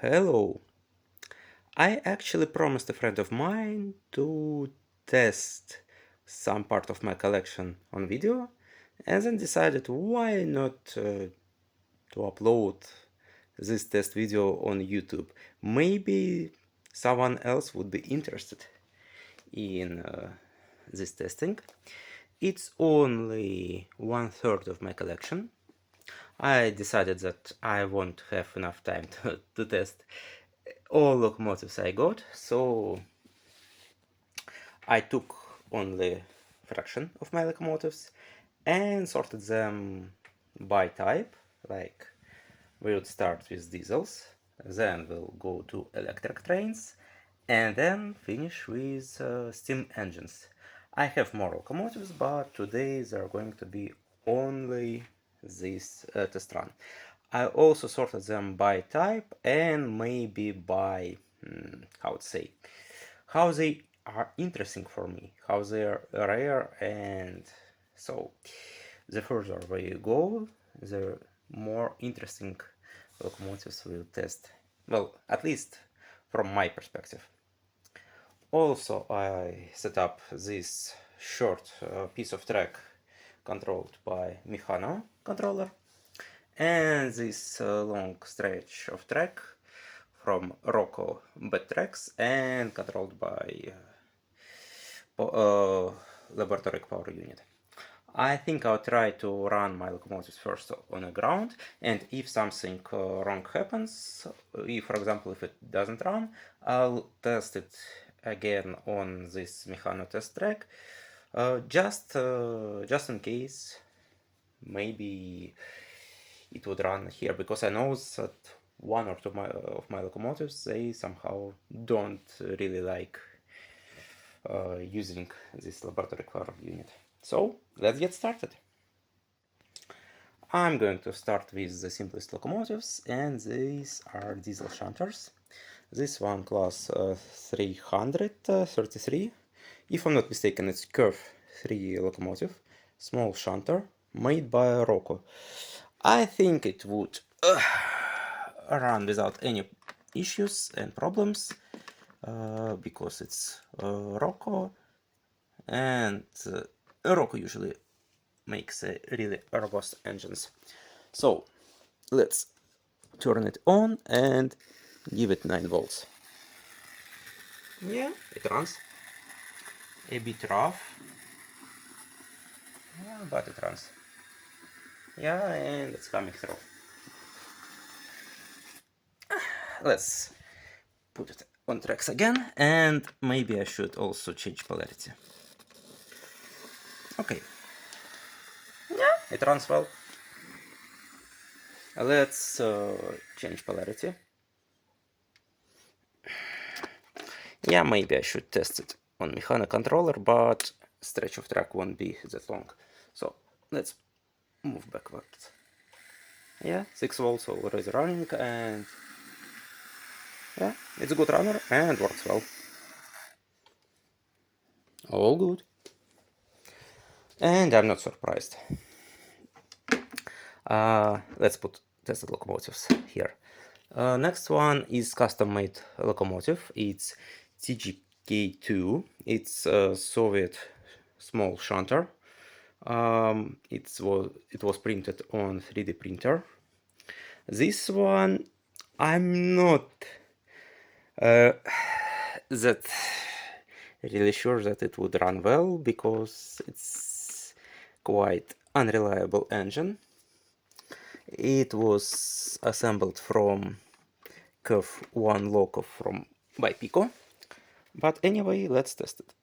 Hello. I actually promised a friend of mine to test some part of my collection on video and then decided why not to upload this test video on YouTube. Maybe someone else would be interested in this testing. It's only 1/3 of my collection. I decided that I won't have enough time to test all locomotives I got, so I took only fraction of my locomotives and sorted them by type. Like, we would start with diesels, then we'll go to electric trains, and then finish with steam engines. I have more locomotives, but today they're going to be only this test run. I also sorted them by type and maybe by, how to say, how they are interesting for me, how they are rare, and so the further we go, the more interesting locomotives we'll test. Well, at least from my perspective. Also, I set up this short piece of track controlled by Mechano controller and this long stretch of track from Rocco bed tracks and controlled by laboratory power unit. I think I'll try to run my locomotives first on the ground, and if something wrong happens, if for example if it doesn't run, I'll test it again on this Mechano test track, just in case maybe it would run here, because I know that one or two of my locomotives, they somehow don't really like using this laboratory power unit. So let's get started. I'm going to start with the simplest locomotives, and these are diesel shunters. This one class 333. If I'm not mistaken, it's curve 3 locomotive, small shunter, made by Rocco. I think it would run without any issues and problems because it's Rocco, and Rocco usually makes really robust engines. So let's turn it on and give it 9 volts. Yeah, it runs. A bit rough, yeah, but it runs. Yeah, and it's coming through. Let's put it on tracks again, and maybe I should also change polarity. Okay. Yeah, it runs well. Let's change polarity. Yeah, maybe I should test it on Mechano controller, but stretch of track won't be that long. So let's move backwards. Yeah, 6 volts already running, and yeah, it's a good runner and works well. All good. And I'm not surprised. Let's put tested locomotives here. Next one is custom-made locomotive. It's TGK2. It's a Soviet small shunter. It was printed on 3D printer. This one, I'm not that really sure that it would run well, because it's quite unreliable engine. It was assembled from curve 1 loco by Pico. But anyway, let's test it.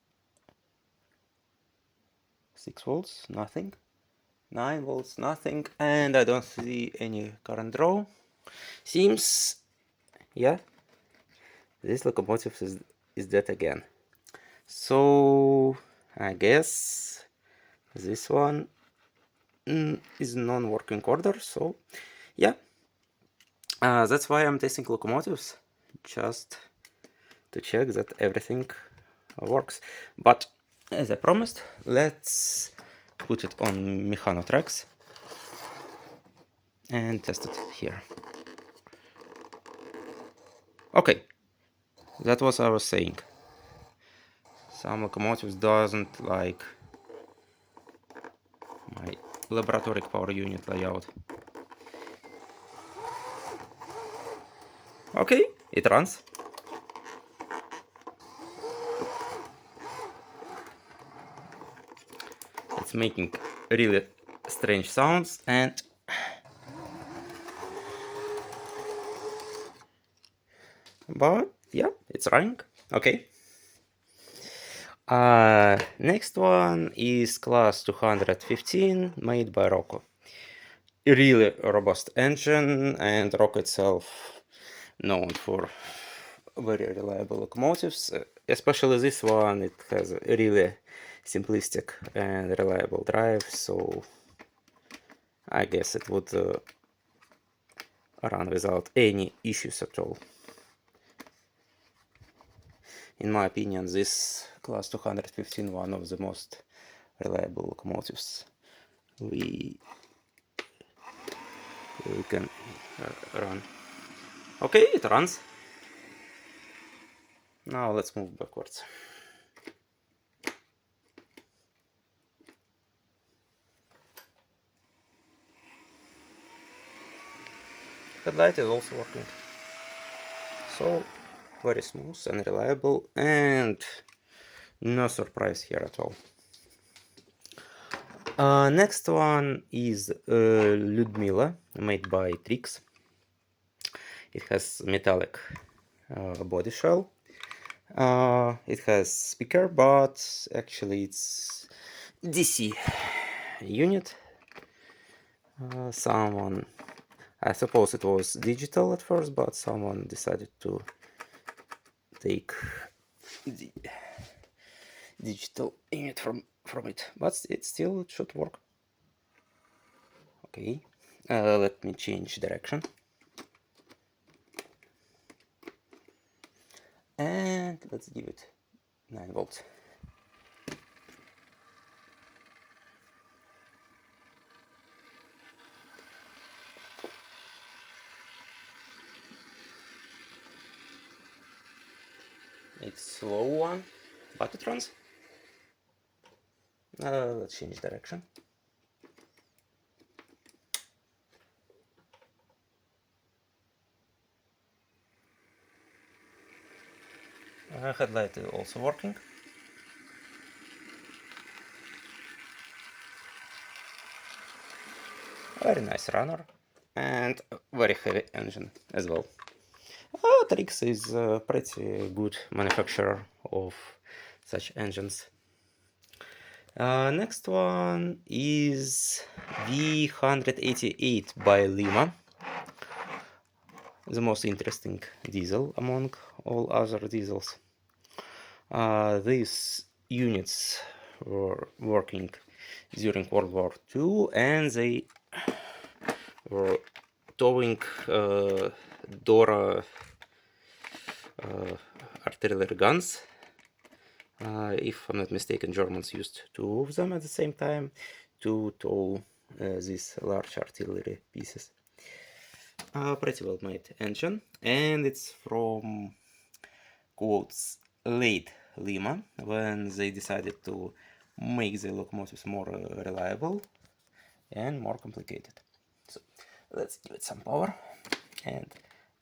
6 volts, nothing. 9 volts, nothing. And I don't see any current draw. Seems, yeah, this locomotive is dead again. So I guess this one is non-working order. So yeah, that's why I'm testing locomotives, just to check that everything works. But as I promised, let's put it on Mechano tracks and test it here. Okay, that was I was saying. Some locomotives doesn't like my laboratory power unit layout. Okay, it runs. It's making really strange sounds, and but yeah, it's running. Okay. Next one is class 215 made by Rocco. A really robust engine, and Rocco itself known for very reliable locomotives, especially this one. It has a really simplistic and reliable drive, so I guess it would run without any issues at all. In my opinion, this class 215 one of the most reliable locomotives we can run. Okay, it runs. Now let's move backwards. Headlight is also working. So very smooth and reliable, and no surprise here at all. Next one is Ludmila, made by Trix. It has metallic body shell. It has speaker, but actually it's DC unit. I suppose it was digital at first, but someone decided to take the digital unit from it, but it still should work. Okay, let me change direction, and let's give it 9 volts. It's slow one, but it runs. Let's change direction. Headlight is also working. Very nice runner, and very heavy engine as well. Trix is a pretty good manufacturer of such engines. Next one is V188 by Lima, the most interesting diesel among all other diesels. These units were working during World War II, and they were towing Dora artillery guns. If I'm not mistaken, Germans used 2 of them at the same time to tow these large artillery pieces. Pretty well made engine, and it's from quotes late Lima, when they decided to make the locomotives more reliable and more complicated. So let's give it some power, and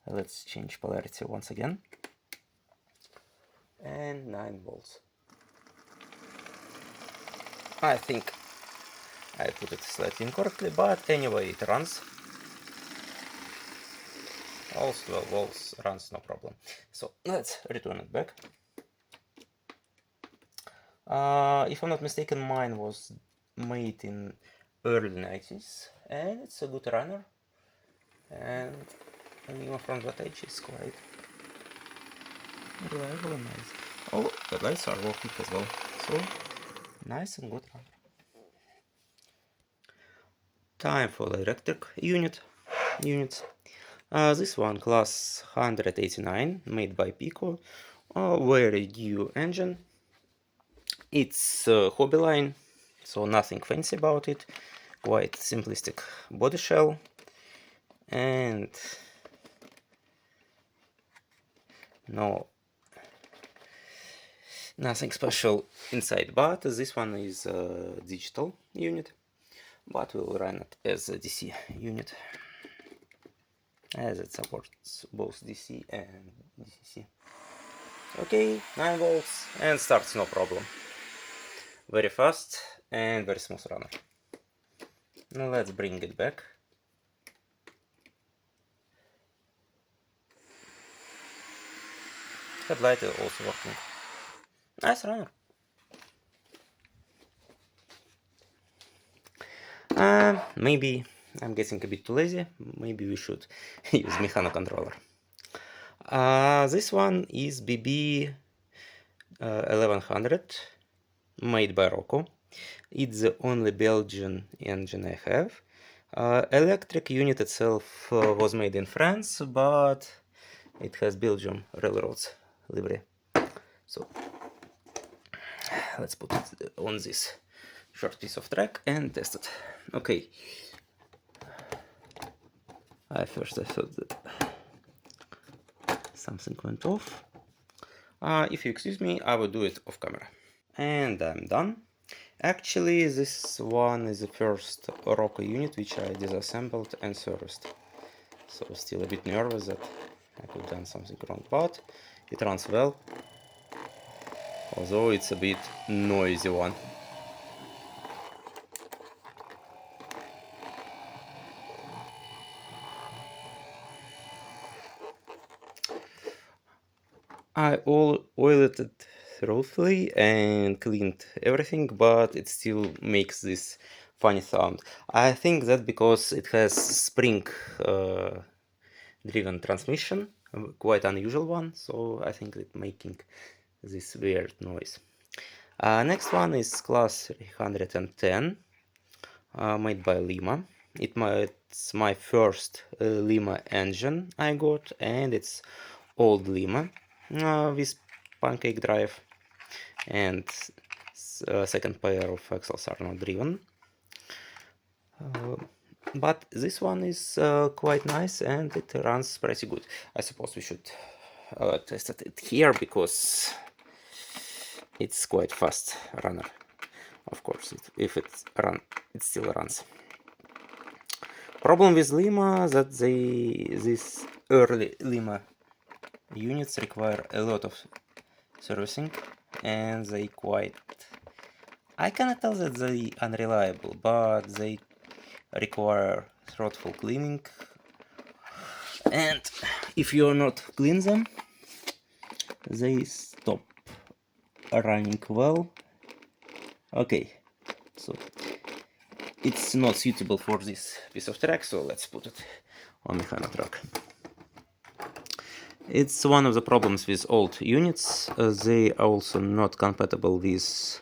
let's change polarity once again, and 9 volts. I think I put it slightly incorrectly, but anyway, it runs. All 12 volts runs, no problem. So let's return it back. If I'm not mistaken, mine was made in early 90s, and it's a good runner, and even from that age is quite reliable and nice. Oh, the lights are working as well, so nice and good runner. Time for the electric units. This one, class 189, made by Pico, a very new engine. It's a hobby line, so nothing fancy about it, quite simplistic body shell, and No, nothing special inside, but this one is a digital unit, but we'll run it as a DC unit, as it supports both DC and DCC. Okay, 9 volts and starts no problem. Very fast and very smooth runner. Now let's bring it back. Headlight is also working. Nice runner. Maybe I'm getting a bit too lazy. Maybe we should use mechano controller. This one is BB 1100, made by Rocco. It's the only Belgian engine I have. Electric unit itself was made in France, but it has Belgium railroads livery. So let's put it on this short piece of track and test it. Okay. I thought that something went off. If you excuse me, I will do it off camera. And I'm done. Actually, this one is the first Rocco unit which I disassembled and serviced. So still a bit nervous that I could have done something wrong, but it runs well. Although it's a bit noisy one. I oiled it thoroughly and cleaned everything, but it still makes this funny sound. I think that because it has spring driven transmission, quite unusual one, so I think it's making this weird noise. Next one is class 310, made by Lima. It's my first Lima engine I got, and it's old Lima with pancake drive, and second pair of axles are not driven. But this one is quite nice and it runs pretty good. I suppose we should test it here because it's quite fast runner. Of course, if it still runs. Problem with Lima that these early Lima units require a lot of servicing, and they quite... I cannot tell that they unreliable, but they require thoughtful cleaning, and if you're not clean them, they stop running well. Okay, so it's not suitable for this piece of track, so let's put it on mechano track. It's one of the problems with old units. They are also not compatible with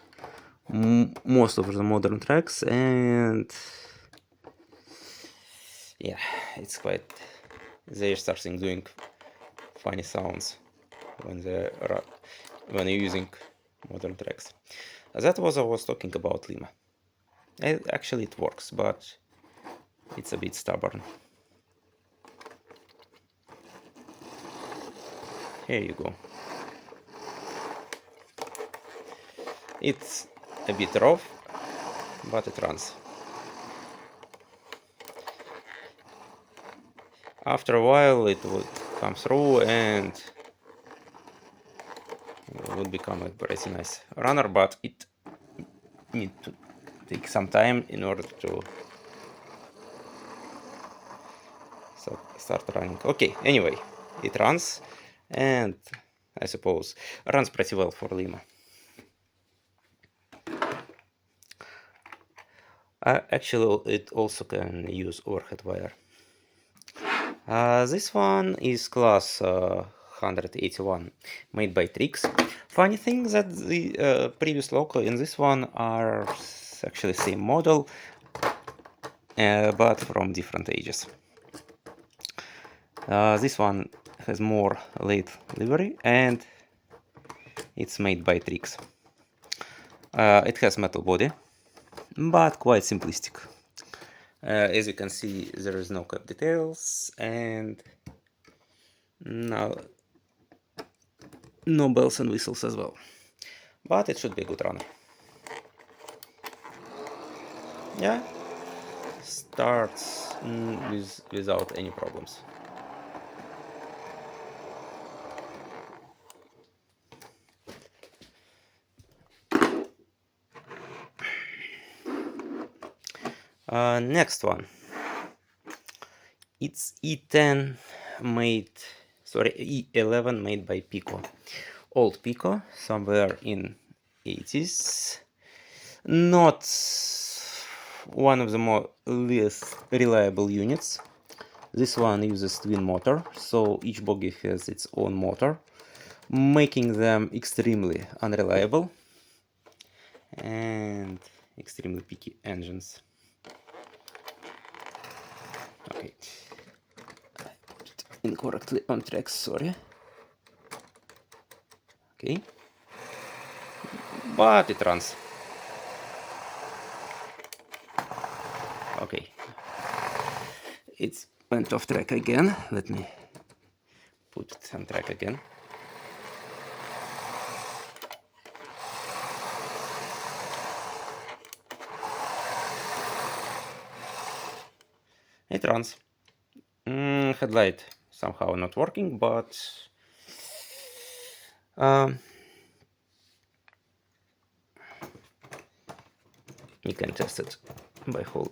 most of the modern tracks, and yeah, it's quite... they're starting doing funny sounds when you're using modern tracks. That was I was talking about Lima. Actually, it works, but it's a bit stubborn. Here you go. It's a bit rough, but it runs. After a while it would come through and it would become a pretty nice runner, but it needs to take some time in order to start running. Okay, anyway, it runs, and I suppose runs pretty well for Lima. Actually, it also can use overhead wire. This one is class 181, made by Trix. Funny thing that the previous loco in this one are actually same model, but from different ages. This one has more late livery and it's made by Trix. It has metal body, but quite simplistic. As you can see, there is no cap details, and now no bells and whistles as well. But it should be a good runner. Yeah, starts without any problems. Next one. It's E10 made, sorry, E11 made by Pico. Old Pico, somewhere in 80s. Not one of the more least reliable units. This one uses twin motor, so each bogie has its own motor, making them extremely unreliable and extremely picky engines. Okay, I put it incorrectly on track, sorry. Okay, but it runs. Okay, it went off track again. Let me put it on track again. It runs. Headlight somehow not working, but you can test it by hold.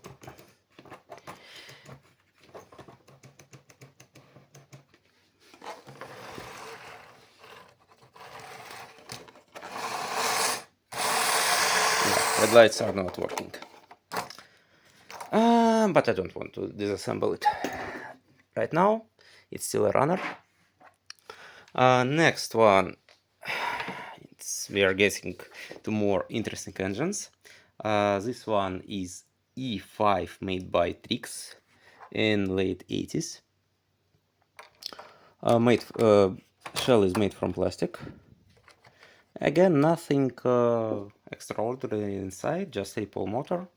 Headlights are not working. But I don't want to disassemble it right now. It's still a runner. Next one. We are getting to more interesting engines. This one is E5 made by Trix in late 80s. Shell is made from plastic. Again, nothing extraordinary inside, just a pole motor.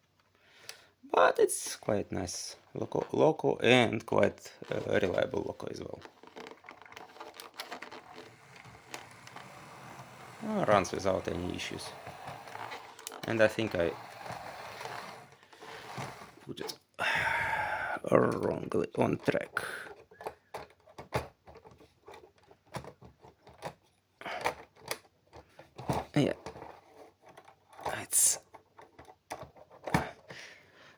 But it's quite nice loco and quite reliable loco as well. Runs without any issues. And I think I put it wrongly on track. Yeah, it's.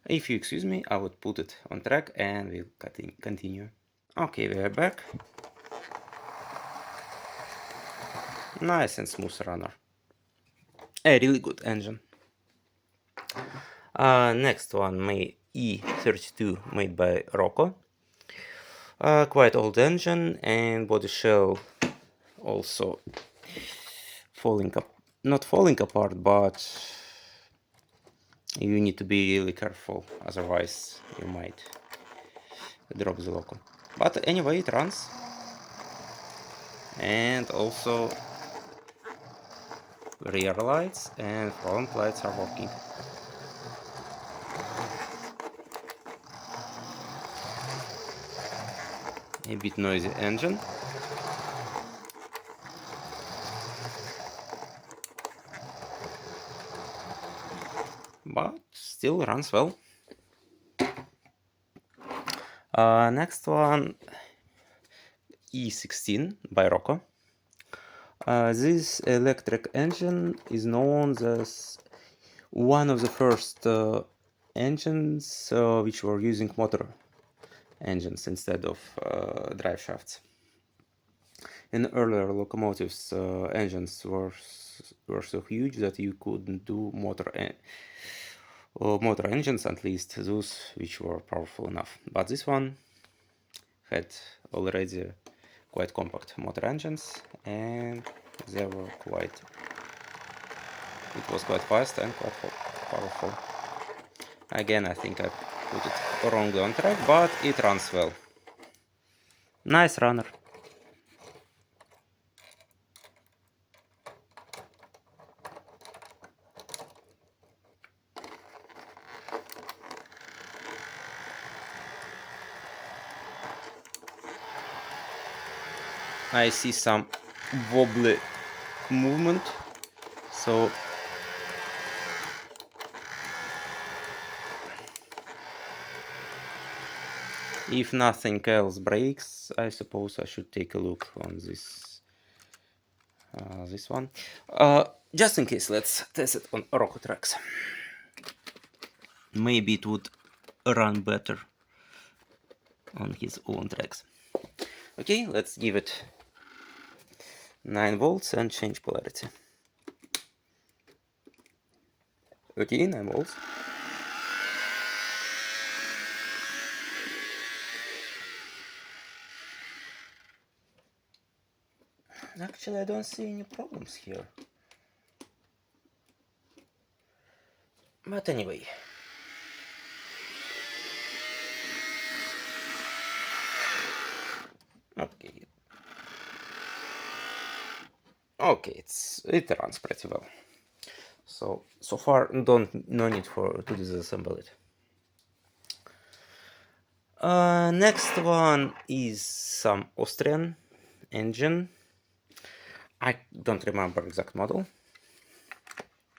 If you excuse me, I would put it on track and we'll continue. Okay, we are back. Nice and smooth runner. A really good engine. Next one, E32 made by Rocco. Quite old engine and body shell also not falling apart, but you need to be really careful, otherwise you might drop the loco. But anyway, it runs. And also rear lights and front lights are working. A bit noisy engine. But still runs well. Next one, E16 by Rocco. This electric engine is known as one of the first engines which were using motor engines instead of drive shafts. In earlier locomotives, engines were so huge that you couldn't do motor engines, at least those which were powerful enough. But this one had already quite compact motor engines, and they were it was quite fast and quite powerful. Again, I think I put it wrongly on track, but it runs well. Nice runner. I see some wobbly movement. So if nothing else breaks, I suppose I should take a look on this one. Just in case, let's test it on Rocco tracks. Maybe it would run better on his own tracks. Okay, let's give it 9 volts and change polarity. Okay, 9 volts. Actually, I don't see any problems here. But anyway. Okay. Okay, it runs pretty well. So far, no need to disassemble it. Next one is some Austrian engine. I don't remember exact model,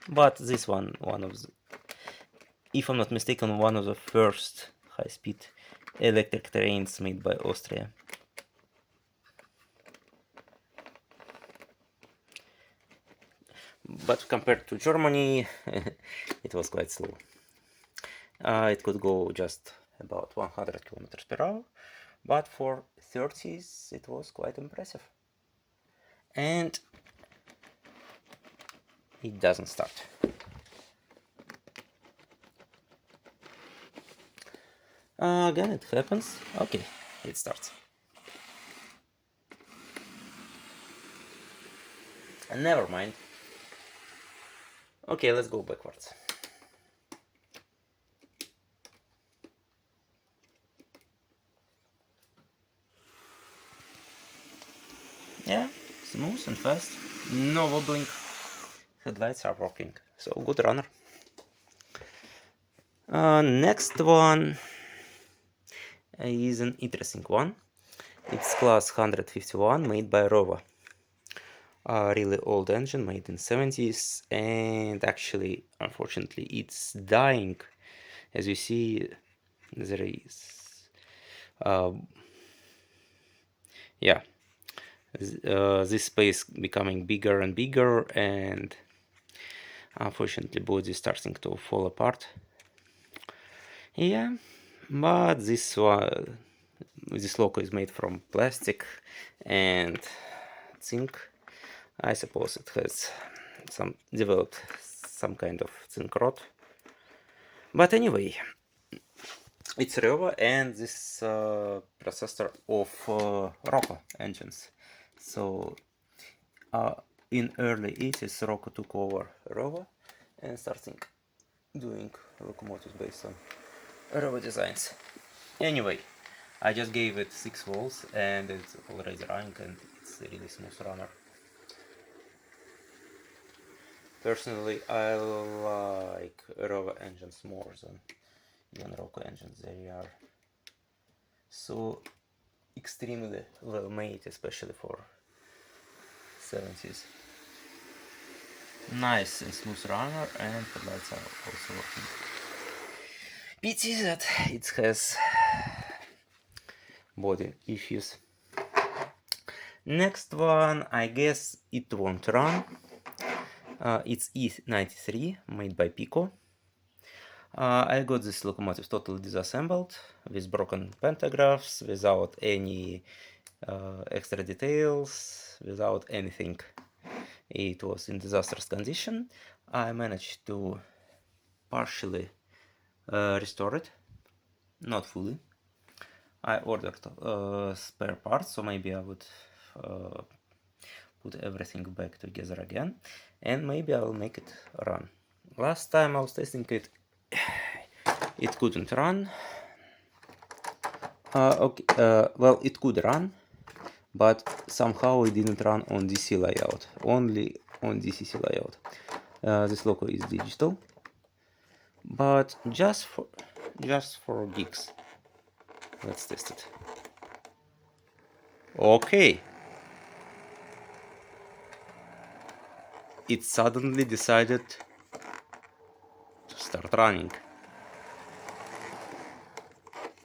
but this one of the, if I'm not mistaken, one of the first high-speed electric trains made by Austria. But compared to Germany, it was quite slow. It could go just about 100 kilometers per hour, but for 30s it was quite impressive. And it doesn't start. Again, it happens. Okay, it starts. And never mind. Okay, let's go backwards. Yeah, smooth and fast. No wobbling. Headlights are working. So good runner. Next one is an interesting one. It's class 151 made by Rova. A really old engine made in 70s, and actually, unfortunately, it's dying. As you see, there is yeah, this space becoming bigger and bigger, and unfortunately body is starting to fall apart. Yeah, but this loco is made from plastic and zinc. I suppose it has developed some kind of zinc rot. But anyway, it's Reva, and this processor of Rocco engines. So in early 80s, Rocco took over Reva and starting doing locomotives based on Reva designs. Anyway, I just gave it 6 volts and it's already running, and it's a really smooth runner. Personally, I like Reva engines more than even Rocco engines. They are so extremely well made, especially for 70s. Nice and smooth runner, and headlights are also working. Pity that it has body issues. Next one, I guess it won't run. It's E93 made by Pico. I got this locomotive totally disassembled with broken pantographs, without any extra details, without anything. It was in disastrous condition. I managed to partially restore it, not fully. I ordered spare parts, so maybe I would put everything back together again, and maybe I'll make it run. Last time I was testing it, it couldn't run. Well, it could run, but somehow it didn't run on DC layout, only on DCC layout. This loco is digital, but just for gigs, let's test it. Okay, it suddenly decided to start running.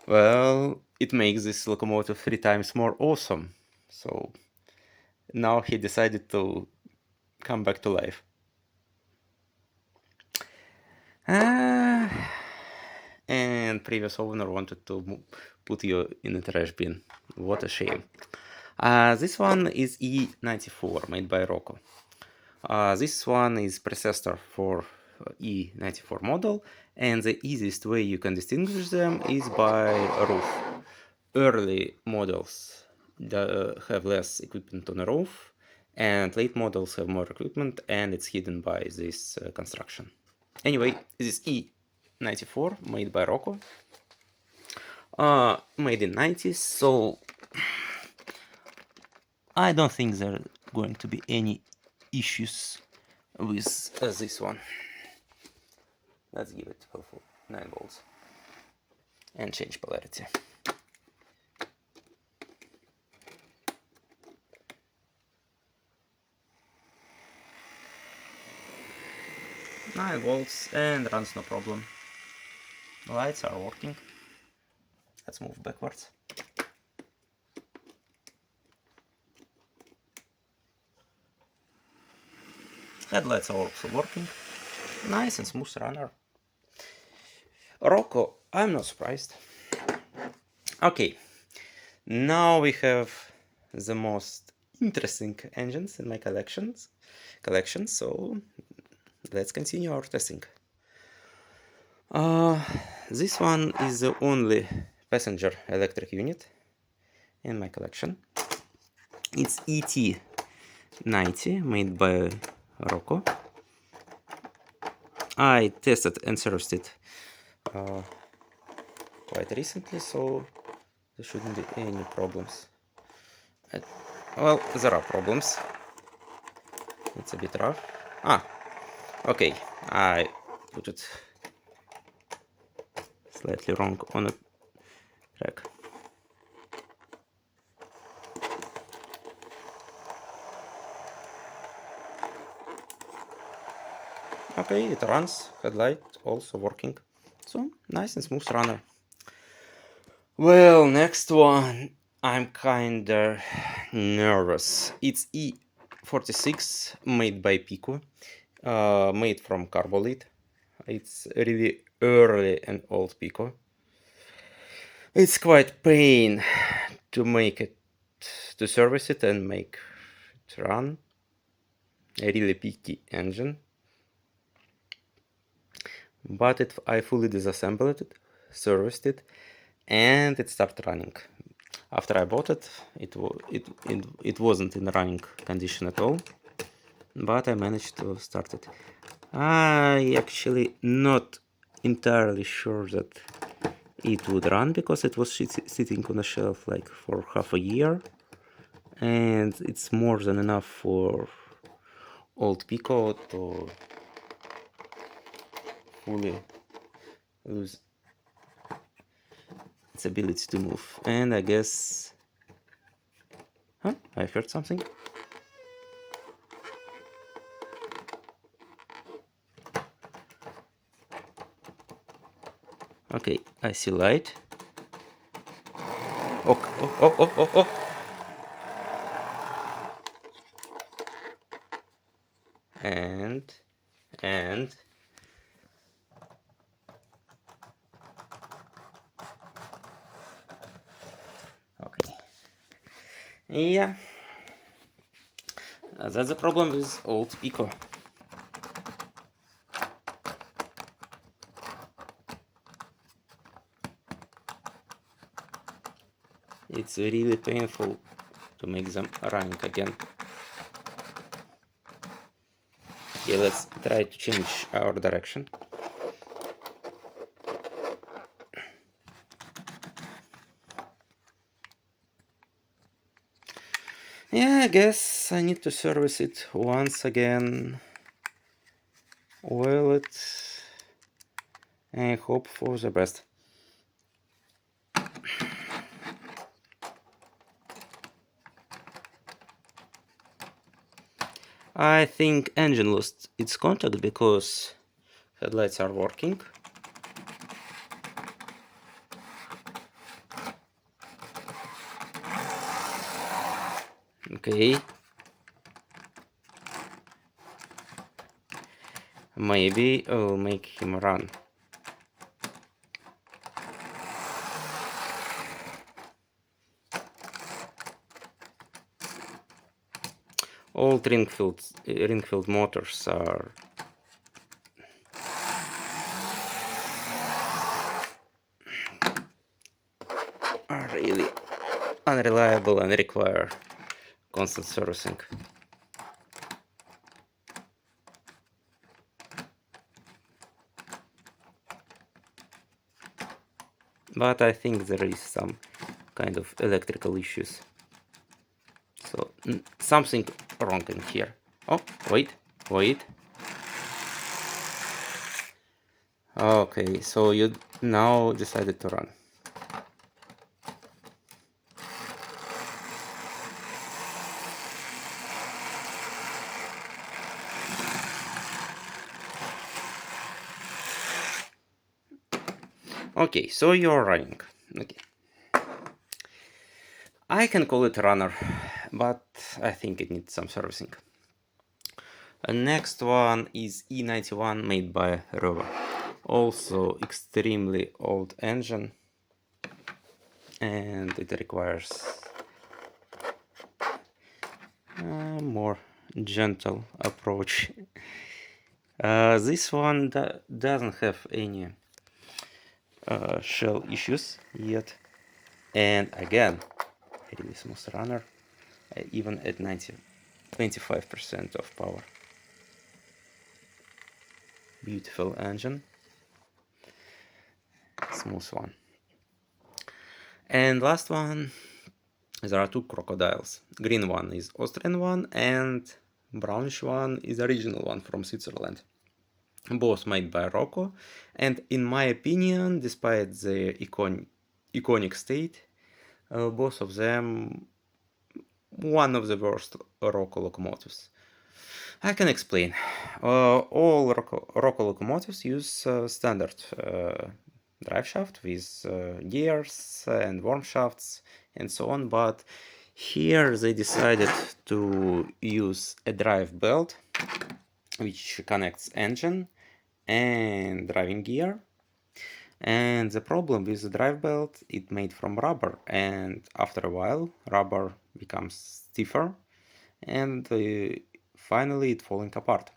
Well, it makes this locomotive 3 times more awesome. So now he decided to come back to life. And previous owner wanted to put you in a trash bin. What a shame. This one is E94, made by Rocco. This one is predecessor for E94 model, and the easiest way you can distinguish them is by roof. Early models have less equipment on the roof, and late models have more equipment, and it's hidden by this construction. Anyway, this E94 made by Rocco, made in 90s, so I don't think there are going to be any issues with this one. Let's give it hopefully 9 volts and change polarity. Nine volts and runs no problem. The lights are working. Let's move backwards. Headlights are also working. Nice and smooth runner. Rocco, I'm not surprised. Okay, now we have the most interesting engines in my collection, so let's continue our testing. This one is the only passenger electric unit in my collection. It's ET90, made by Rocco. I tested and serviced it quite recently, so there shouldn't be any problems. Well, there are problems. It's a bit rough. Okay, I put it slightly wrong on a track. Okay, it runs, headlight also working, so nice and smooth runner. Well, next one, I'm kinda nervous. It's E46, made by Pico, made from Carbolite. It's really early and old Pico. It's quite pain to make it, to service it and make it run. A really picky engine. But I fully disassembled it, serviced it, and it started running. After I bought it, it wasn't in running condition at all, but I managed to start it. I actually not entirely sure that it would run because it was sitting on a shelf like for half a year, and it's more than enough for old Pico to fully lose its ability to move. And I guess... I heard something. Okay, I see light. Oh. And okay. Yeah. That's the problem with old Pico. It's really painful to make them running again. Okay, let's try to change our direction. Yeah, I guess I need to service it once again, oil it, and hope for the best. I think engine lost its contact because headlights are working. Okay. Maybe I'll make him run. All ring-filled motors are really unreliable and require constant servicing. But I think there is some kind of electrical issues. So something wrong in here. Oh, wait. Okay, so you now decided to run. Okay, so you're running. Okay. I can call it runner, but I think it needs some servicing. Next one is E91 made by Rover. Also extremely old engine, and it requires a more gentle approach. This one doesn't have any shell issues yet, and again, really smooth runner, even at 25% of power. Beautiful engine, smooth one. And last one, there are two crocodiles. Green one is Austrian one, and brownish one is original one from Switzerland. Both made by Rocco, and in my opinion, despite the iconic state, both of them one of the worst Rocco locomotives. I can explain. All Rocco locomotives use standard drive shaft with gears and worm shafts and so on, but here they decided to use a drive belt which connects engine and driving gear. And the problem with the drive belt, it made from rubber, and after a while rubber becomes stiffer and finally it falling apart.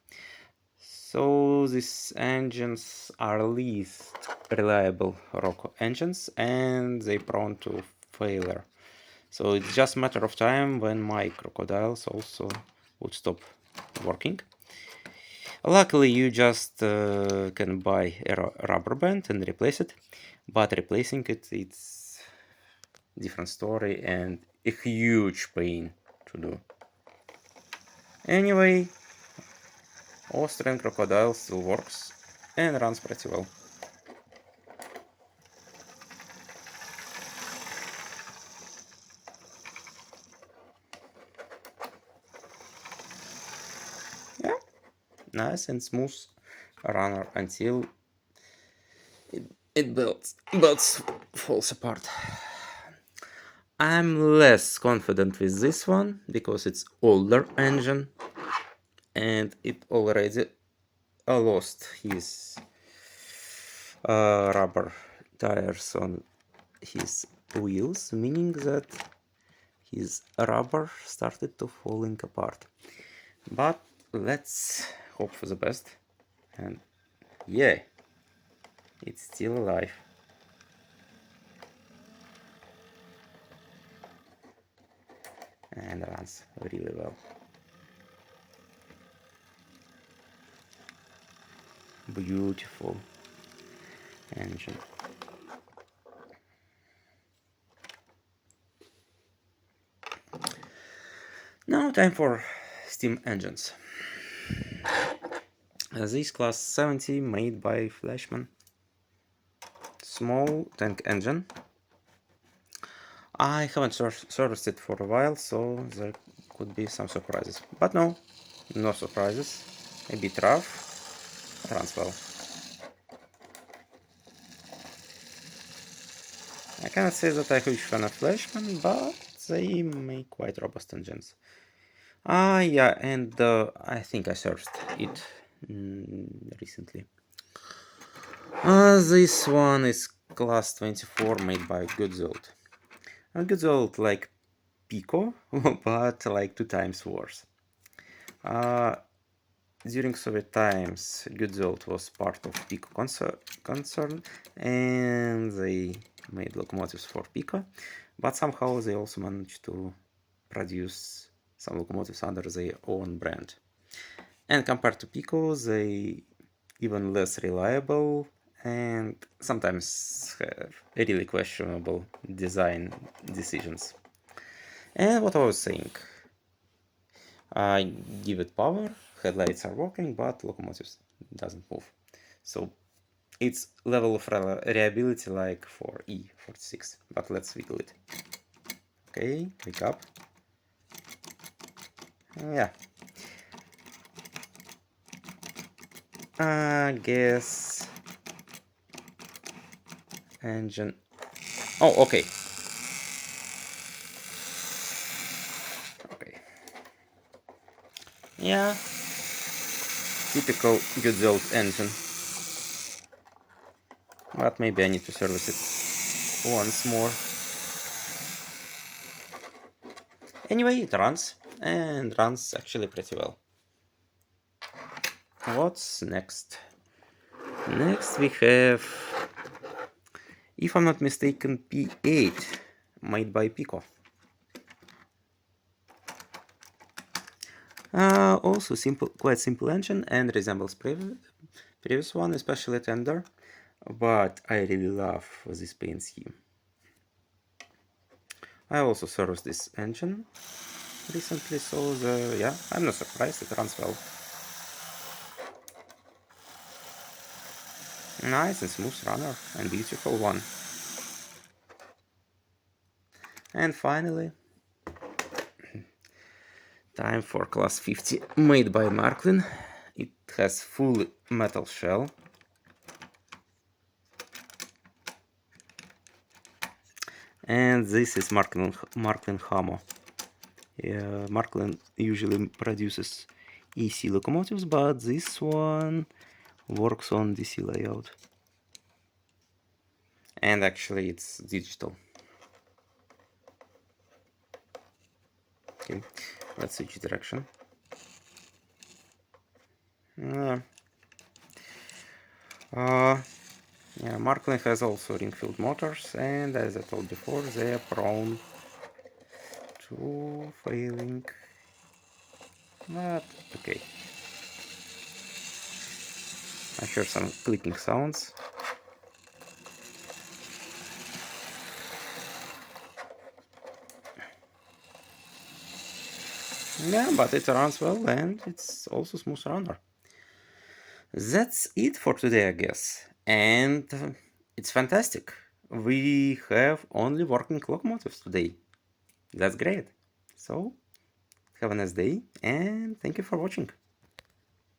So these engines are least reliable Rocco engines and they prone to failure. So it's just a matter of time when my crocodiles also would stop working. Luckily you just can buy a rubber band and replace it, but replacing it's different story and a huge pain to do. Anyway, Austrian crocodile still works and runs pretty well. Yeah, nice and smooth runner until it builds falls apart. I'm less confident with this one because it's older engine and it already lost his rubber tires on his wheels, meaning that his rubber started to falling apart. But let's hope for the best. And yeah, it's still alive. And runs really well. Beautiful engine. Now time for steam engines. This class 70 made by Flashman. Small tank engine. I haven't serviced it for a while, so there could be some surprises. But no, No surprises. A bit rough. Runs well. I cannot say that I'm a huge fan of Flashman, but they make quite robust engines. Yeah, and I think I searched it recently. This one is class 24 made by Goodsult. And Goodsult like Pico, but like 2 times worse. During Soviet times, Goodsult was part of Pico concern, and they made locomotives for Pico, but somehow they also managed to produce some locomotives under their own brand. And compared to Pico, they even less reliable and sometimes have really questionable design decisions. And what I was saying, I give it power, headlights are working, but locomotives doesn't move. So its level of reliability like for E46, but let's wiggle it. Okay, wake up. Yeah. I guess engine. Oh, okay. Okay. Yeah. Typical good old engine. But maybe I need to service it once more. Anyway, it runs, and runs actually pretty well. What's next? Next we have, if I'm not mistaken, P8, made by Pico. Also simple, quite simple engine and resembles previous one, especially tender, but I really love this paint scheme. I also serviced this engine recently, so yeah, I'm not surprised, it runs well. Nice and smooth runner, and beautiful one. And finally, time for class 50, made by Marklin. It has full metal shell. And this is Marklin Hamo. Marklin usually produces EC locomotives, but this one works on DC layout. And actually it's digital. Okay, let's switch direction. Yeah, Marklin has also ring-filled motors, and as I told before, they are prone to failing. But okay. I hear some clicking sounds. Yeah, but it runs well and it's also smooth runner. That's it for today, I guess. And it's fantastic. We have only working locomotives today. That's great. So, have a nice day and thank you for watching.